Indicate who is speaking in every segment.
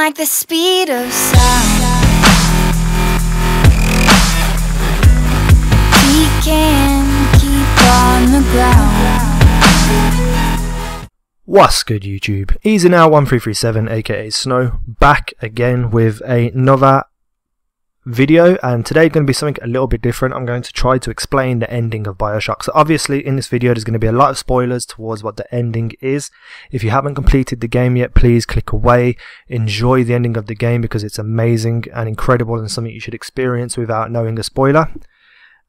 Speaker 1: like the speed of sound. We can keep on the ground.
Speaker 2: What's good, YouTube? Easy Now 1337 aka Snow, back again with another video, and today going to be something a little bit different. I'm going to try to explain the ending of Bioshock. So obviously in this video there's going to be a lot of spoilers towards what the ending is. If you haven't completed the game yet, please click away, enjoy the ending of the game because it's amazing and incredible and something you should experience without knowing a spoiler.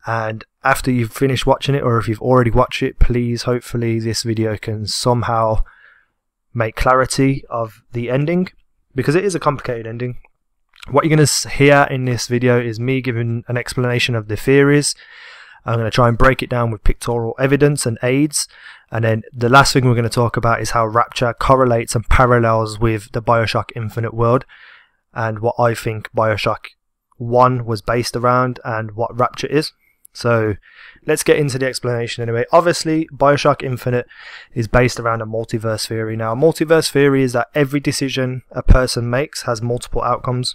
Speaker 2: And after you've finished watching it, or if you've already watched it, please, hopefully this video can somehow make clarity of the ending, because it is a complicated ending. What you're going to hear in this video is me giving an explanation of the theories. I'm going to try and break it down with pictorial evidence and aids, and then the last thing we're going to talk about is how Rapture correlates and parallels with the Bioshock Infinite world, and what I think Bioshock 1 was based around and what Rapture is. So let's get into the explanation anyway. Obviously, Bioshock Infinite is based around a multiverse theory. Now, a multiverse theory is that every decision a person makes has multiple outcomes.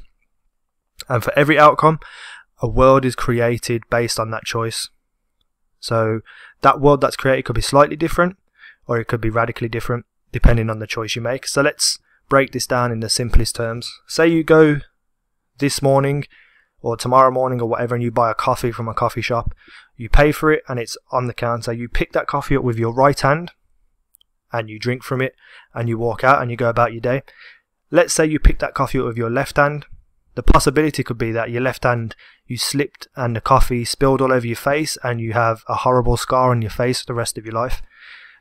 Speaker 2: And for every outcome, a world is created based on that choice. So that world that's created could be slightly different, or it could be radically different, depending on the choice you make. So let's break this down in the simplest terms. Say you go this morning or tomorrow morning or whatever, and you buy a coffee from a coffee shop. You pay for it and it's on the counter. You pick that coffee up with your right hand and you drink from it and you walk out and you go about your day. Let's say you pick that coffee up with your left hand. The possibility could be that your left hand, you slipped and the coffee spilled all over your face and you have a horrible scar on your face for the rest of your life.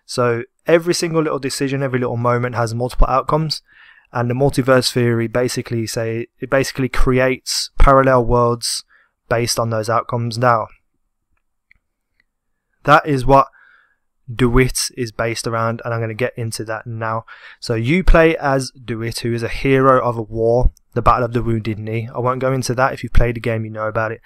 Speaker 2: So every single little decision, every little moment has multiple outcomes. And the multiverse theory basically creates parallel worlds based on those outcomes. Now, that is what DeWitt is based around, and I'm going to get into that now. So you play as DeWitt, who is a hero of a war, the Battle of the Wounded Knee. I won't go into that. If you've played the game, you know about it.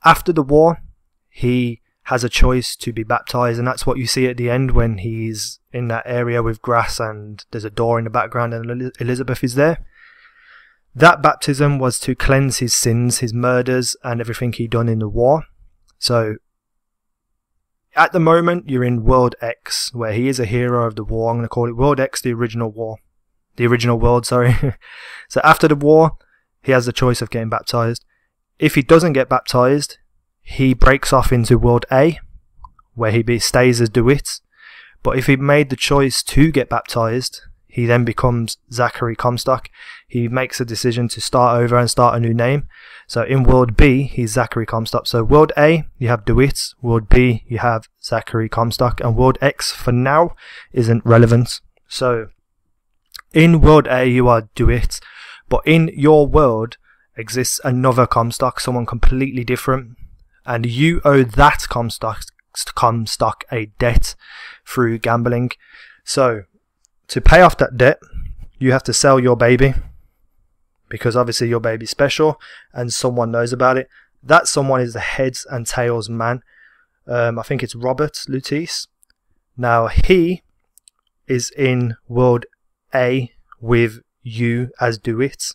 Speaker 2: After the war, he has a choice to be baptized, and that's what you see at the end when he's in that area with grass and there's a door in the background and Elizabeth is there. That baptism was to cleanse his sins, his murders and everything he'd done in the war. So at the moment you're in World X, where he is a hero of the war. I'm going to call it World X, the original world, sorry. So after the war, he has the choice of getting baptized. If he doesn't get baptized, he breaks off into World A, where he stays as DeWitt. But if he made the choice to get baptized, he then becomes Zachary Comstock. He makes a decision to start over and start a new name. So in World B, he's Zachary Comstock. So World A, you have DeWitt. World B, you have Zachary Comstock. And World X, for now, isn't relevant. So in World A, you are DeWitt. But in your world exists another Comstock, someone completely different. And you owe that Comstock a debt through gambling. So to pay off that debt, you have to sell your baby, because obviously your baby's special and someone knows about it. That someone is the Heads and Tails man. I think it's Robert Lutis. Now he is in World A with you as DeWitt,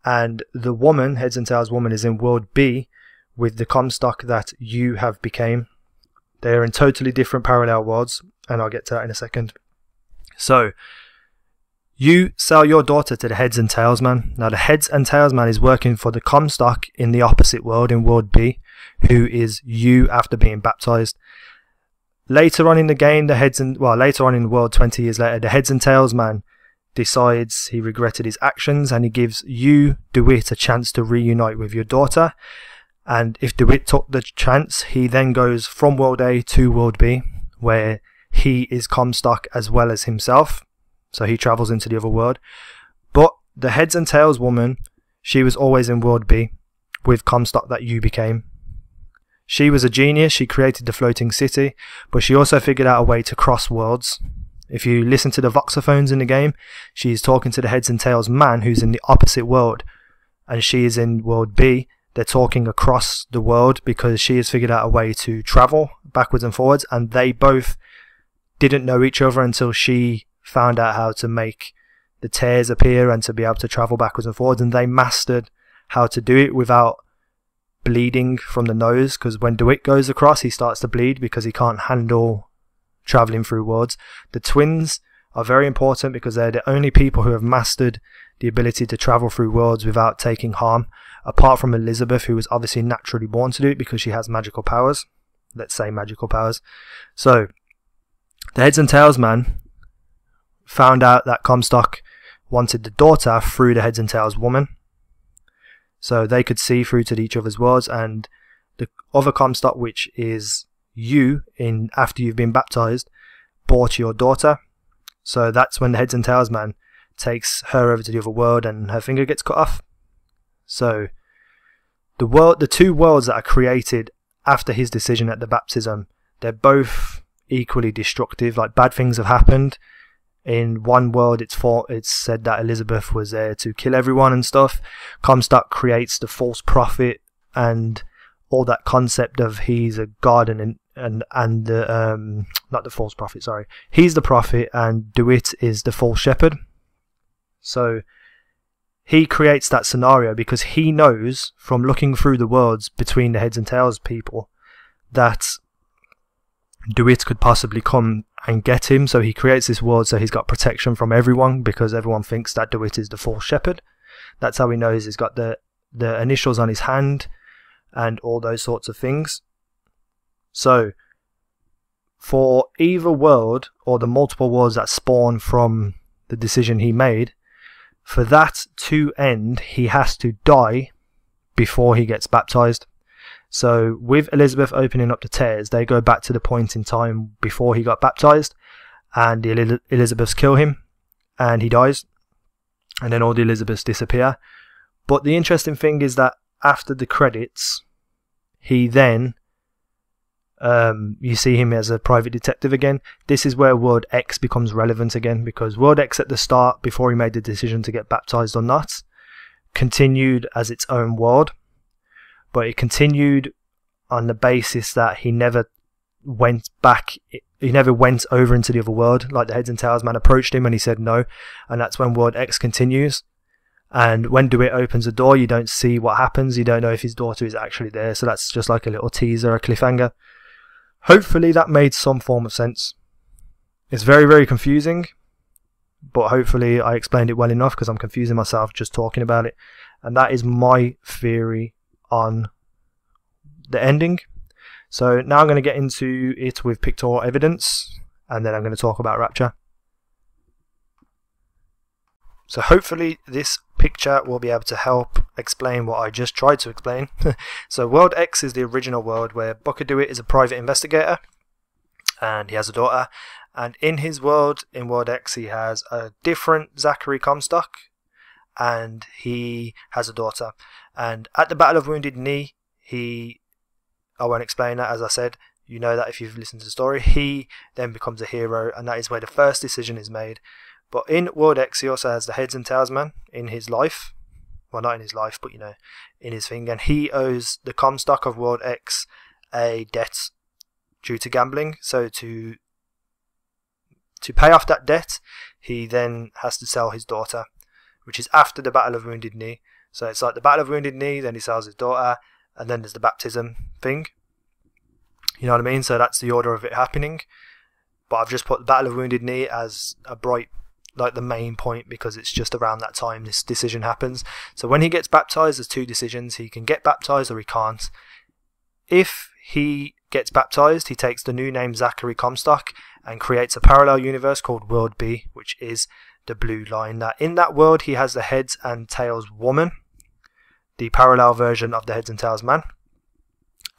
Speaker 2: and the woman, Heads and Tails woman, is in World B with the Comstock that you have became. They're in totally different parallel worlds, and I'll get to that in a second. So you sell your daughter to the Heads and Tails man. Now the Heads and Tails man is working for the Comstock in the opposite world, in World B, who is you after being baptized. Later on in the game, later on in the world, 20 years later, the Heads and Tails man decides he regretted his actions, and he gives you, DeWitt, a chance to reunite with your daughter. And if DeWitt took the chance, he then goes from World A to World B, where he is Comstock as well as himself. So he travels into the other world. But the Heads and Tails woman, she was always in World B with Comstock that you became. She was a genius. She created the floating city, but she also figured out a way to cross worlds. If you listen to the voxophones in the game, she's talking to the Heads and Tails man, who's in the opposite world, and she is in World B. They're talking across the world because she has figured out a way to travel backwards and forwards, and they both didn't know each other until she found out how to make the tears appear and to be able to travel backwards and forwards, and they mastered how to do it without bleeding from the nose, because when DeWitt goes across, he starts to bleed because he can't handle traveling through worlds. The twins are very important because they're the only people who have mastered the ability to travel through worlds without taking harm, apart from Elizabeth, who was obviously naturally born to do it because she has magical powers. Let's say magical powers. So the Heads and Tails man found out that Comstock wanted the daughter through the Heads and Tails woman, so they could see through to each other's worlds. And the other Comstock, which is you, in after you've been baptized, bought your daughter. So that's when the Heads and Tails man takes her over to the other world and her finger gets cut off. So the two worlds that are created after his decision at the baptism, they're both equally destructive. Like, bad things have happened. In one world, it's said that Elizabeth was there to kill everyone and stuff. Comstock creates the false prophet and all that concept of he's a god and not the false prophet, sorry. He's the prophet and DeWitt is the false shepherd. So he creates that scenario because he knows from looking through the worlds between the Heads and Tails people that DeWitt could possibly come and get him. So he creates this world so he's got protection from everyone, because everyone thinks that DeWitt is the false shepherd. That's how he knows he's got the initials on his hand and all those sorts of things. So for either world, or the multiple worlds that spawn from the decision he made, for that to end, he has to die before he gets baptized. So with Elizabeth opening up the tears, they go back to the point in time before he got baptized, and the Elizabeths kill him and he dies, and then all the Elizabeths disappear. But the interesting thing is that after the credits, he then you see him as a private detective again. This is where World X becomes relevant again, because World X at the start, before he made the decision to get baptized or not, continued as its own world, but it continued on the basis that he never went back, he never went over into the other world. Like, the Heads and Tails man approached him and he said no, and that's when World X continues. And when DeWitt opens the door, you don't see what happens, you don't know if his daughter is actually there, so that's just like a little teaser, a cliffhanger. Hopefully that made some form of sense. It's very, very confusing, but hopefully I explained it well enough, because I'm confusing myself just talking about it. And that is my theory on the ending. So now I'm going to get into it with pictorial evidence, and then I'm going to talk about Rapture. So hopefully this picture will be able to help explain what I just tried to explain. So World X is the original world where Booker DeWitt is a private investigator and he has a daughter. And in his world, in World X, he has a different Zachary Comstock and he has a daughter. And at the Battle of Wounded Knee, I won't explain that, as I said, you know that if you've listened to the story, he then becomes a hero, and that is where the first decision is made. But in World X, he also has the Heads and Tails man in his life. Well, not in his life, but, you know, in his thing. And he owes the Comstock of World X a debt due to gambling. So to pay off that debt, he then has to sell his daughter, which is after the Battle of Wounded Knee. So it's like the Battle of Wounded Knee, then he sells his daughter, and then there's the baptism thing. You know what I mean? So that's the order of it happening. But I've just put the Battle of Wounded Knee as a bright, like the main point, because it's just around that time this decision happens. So when he gets baptized, there's two decisions. He can get baptized or he can't. If he gets baptized, he takes the new name Zachary Comstock and creates a parallel universe called World B, which is the blue line. Now, in that world, he has the Heads and Tails woman, the parallel version of the Heads and Tails man,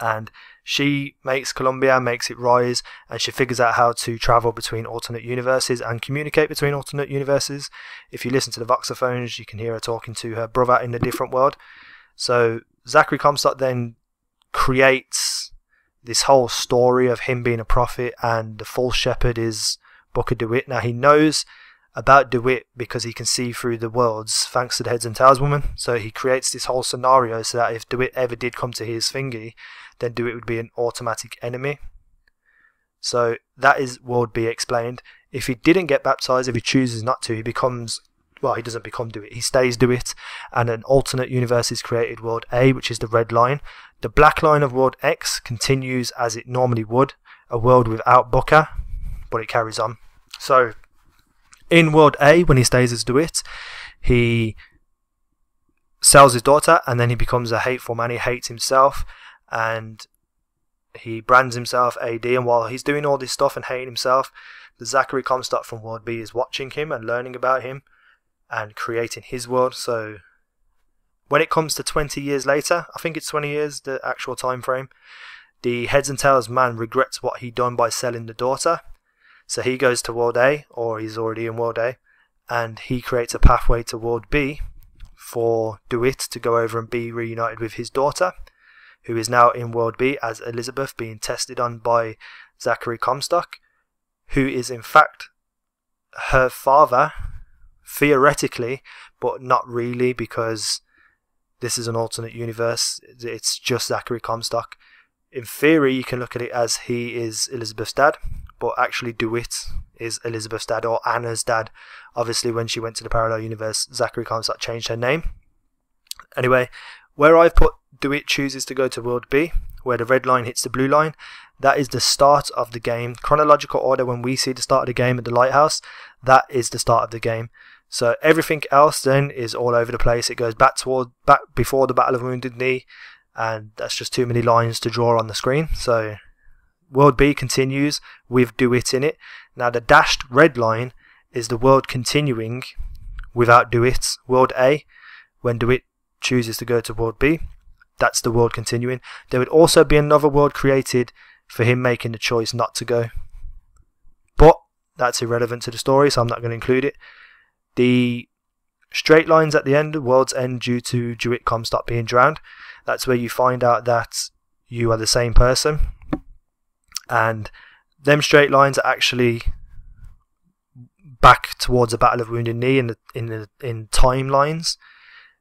Speaker 2: and she makes Columbia, makes it rise, and she figures out how to travel between alternate universes and communicate between alternate universes. If you listen to the voxophones, you can hear her talking to her brother in a different world. So Zachary Comstock then creates this whole story of him being a prophet, and the false shepherd is Booker DeWitt. Now, he knows about DeWitt because he can see through the worlds thanks to the Heads and Tails woman. So he creates this whole scenario so that if DeWitt ever did come to his thingy, then DeWitt would be an automatic enemy. So that is World B explained. If he didn't get baptized, if he chooses not to, he becomes well, he doesn't become DeWitt, he stays DeWitt, and an alternate universe is created, World A, which is the red line. The black line of World X continues as it normally would, a world without Booker, but it carries on. So, in World A, when he stays as DeWitt, he sells his daughter, and then he becomes a hateful man. He hates himself, and he brands himself AD, and while he's doing all this stuff and hating himself, the Zachary Comstock from World B is watching him and learning about him and creating his world. So when it comes to 20 years later, I think it's 20 years, the actual time frame, the heads and tails man regrets what he done by selling the daughter. So he goes to World A, or he's already in World A, and he creates a pathway to World B for DeWitt to go over and be reunited with his daughter, who is now in World B as Elizabeth, being tested on by Zachary Comstock, who is in fact her father, theoretically, but not really, because this is an alternate universe. It's just Zachary Comstock. In theory, you can look at it as he is Elizabeth's dad, but actually DeWitt is Elizabeth's dad, or Anna's dad. Obviously, when she went to the parallel universe, Zachary Comstock changed her name. Anyway, where I've put DeWitt chooses to go to World B, where the red line hits the blue line, that is the start of the game. Chronological order, when we see the start of the game at the lighthouse, that is the start of the game. So everything else then is all over the place. It goes back before the Battle of Wounded Knee, and that's just too many lines to draw on the screen. So World B continues with DeWitt in it. Now the dashed red line is the world continuing without DeWitt. World A, when DeWitt chooses to go to World B, that's the world continuing. There would also be another world created for him making the choice not to go, but that's irrelevant to the story, so I'm not going to include it. The straight lines at the end, worlds end due to DeWitt Comstock being drowned. That's where you find out that you are the same person, and them straight lines are actually back towards the Battle of Wounded Knee in timelines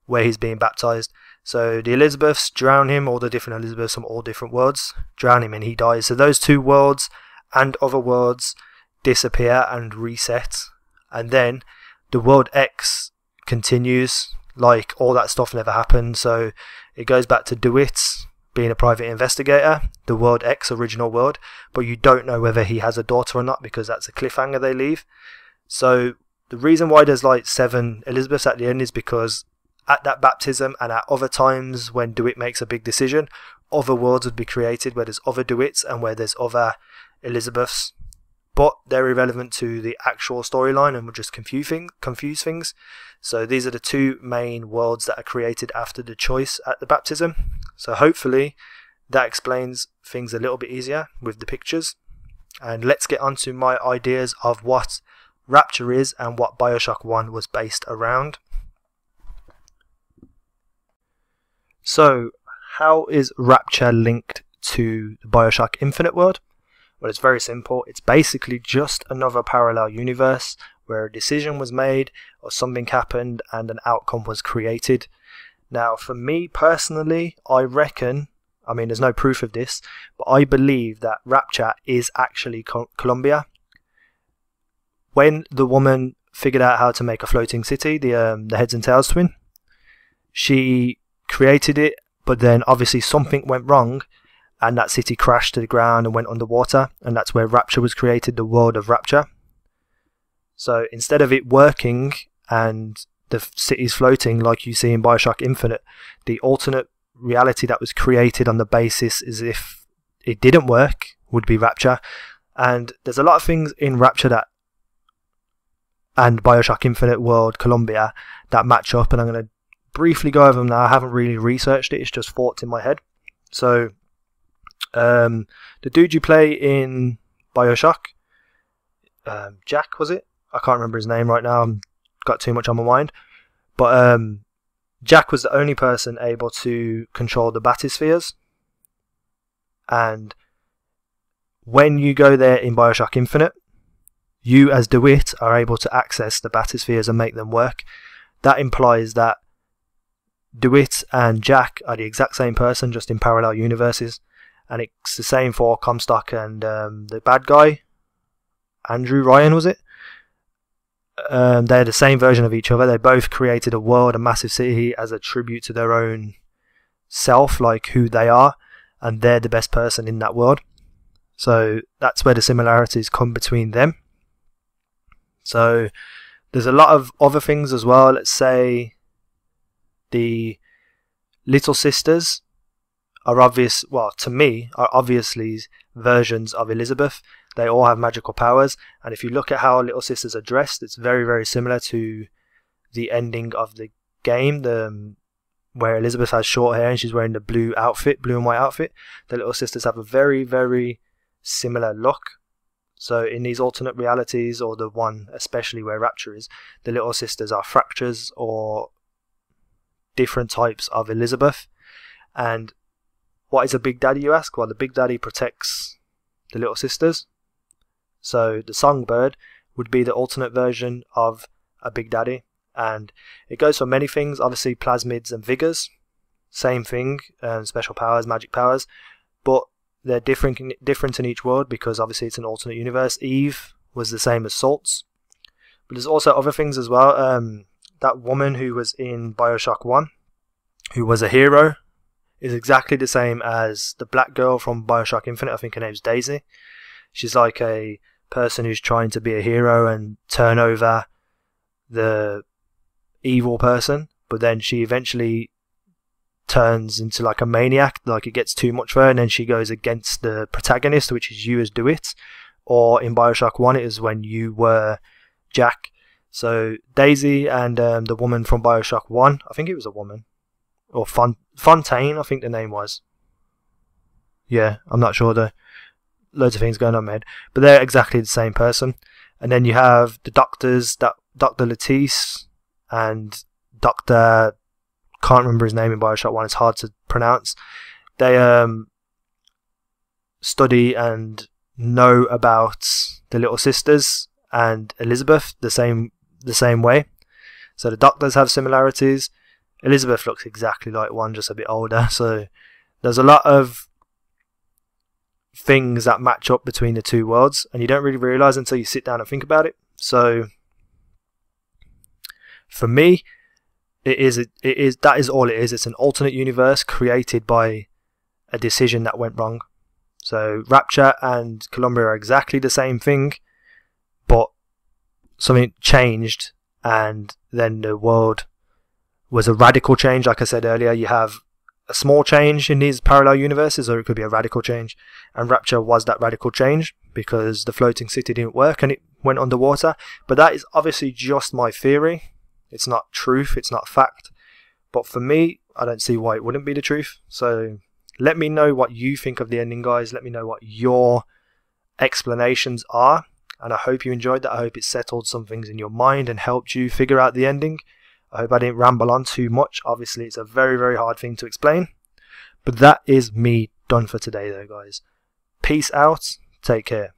Speaker 2: where he's being baptized. So the Elizabeths drown him, all the different Elizabeths from all different worlds drown him, and he dies. So those two worlds and other worlds disappear and reset, and then the World X continues like all that stuff never happened. So it goes back to DeWitt being a private investigator, the World X original world, but you don't know whether he has a daughter or not, because that's a cliffhanger they leave. So the reason why there's like 7 Elizabeths at the end is because at that baptism and at other times when DeWitt makes a big decision, other worlds would be created where there's other DeWitts and where there's other Elizabeths, but they're irrelevant to the actual storyline and will just confuse things. So these are the 2 main worlds that are created after the choice at the baptism. So hopefully that explains things a little bit easier with the pictures. And let's get on to my ideas of what Rapture is and what Bioshock 1 was based around. So, how is Rapture linked to the Bioshock Infinite world? Well, it's very simple. It's basically just another parallel universe where a decision was made or something happened and an outcome was created. Now, for me personally, I reckon, I mean, there's no proof of this, but I believe that Rapture is actually Columbia. When the woman figured out how to make a floating city, the Heads and Tails twin, she created it, but then obviously something went wrong and that city crashed to the ground and went underwater, and that's where Rapture was created, the world of Rapture. So instead of it working and the city's floating like you see in Bioshock Infinite, the alternate reality that was created on the basis as if it didn't work would be Rapture. And there's a lot of things in Rapture that and Bioshock Infinite world Columbia that match up, and I'm going to briefly go over them now. I haven't really researched it, it's just thoughts in my head. So the dude you play in Bioshock, Jack, was it? I can't remember his name right now, I've got too much on my mind, but Jack was the only person able to control the batispheres, and when you go there in Bioshock Infinite, you as DeWitt are able to access the batispheres and make them work. That implies that DeWitt and Jack are the exact same person, just in parallel universes. And it's the same for Comstock and the bad guy, Andrew Ryan, was it? they're the same version of each other. They both created a world, a massive city, as a tribute to their own self, like who they are, and they're the best person in that world. So that's where the similarities come between them. So there's a lot of other things as well. Let's say the little sisters are obvious, well, to me, are obviously versions of Elizabeth. They all have magical powers, and if you look at how little sisters are dressed, it's very, very similar to the ending of the game, where Elizabeth has short hair and she's wearing the blue and white outfit. The little sisters have a very, very similar look. So in these alternate realities, or the one especially where Rapture is, the little sisters are fractures or different types of Elizabeth. And what is a Big Daddy, you ask? Well, the Big Daddy protects the little sisters. So the Songbird would be the alternate version of a Big Daddy. And it goes for many things, obviously plasmids and vigors. Same thing, special powers, magic powers. But they're different in each world, because obviously it's an alternate universe. Eve was the same as Salts. But there's also other things as well. That woman who was in Bioshock 1, who was a hero, is exactly the same as the black girl from Bioshock Infinite. I think her name's Daisy. She's like a person who's trying to be a hero and turn over the evil person, but then she eventually turns into like a maniac, like it gets too much for her, and then she goes against the protagonist, which is you as DeWitt, or in Bioshock 1 it is when you were Jack. So Daisy and the woman from Bioshock 1, I think it was a woman, or Fontaine, I think the name was. Yeah, I'm not sure, though. Loads of things going on in my head, but they're exactly the same person. And then you have the doctors, Dr. Latisse and Dr. can't remember his name in Bioshock 1, it's hard to pronounce. They study and know about the little sisters and Elizabeth the same way. So the doctors have similarities. Elizabeth looks exactly like one, just a bit older. So there's a lot of things that match up between the two worlds, and you don't really realise until you sit down and think about it. So for me, that is all it is. It's an alternate universe created by a decision that went wrong. So Rapture and Columbia are exactly the same thing, but something changed, and then the world was a radical change. Like I said earlier, you have a small change in these parallel universes, or it could be a radical change, and Rapture was that radical change because the floating city didn't work and it went underwater. But that is obviously just my theory. It's not truth, it's not fact, but for me, I don't see why it wouldn't be the truth. So let me know what you think of the ending, guys. Let me know what your explanations are, and I hope you enjoyed that. I hope it settled some things in your mind and helped you figure out the ending. I hope I didn't ramble on too much. Obviously, it's a very, very hard thing to explain. But that is me done for today, though, guys. Peace out. Take care.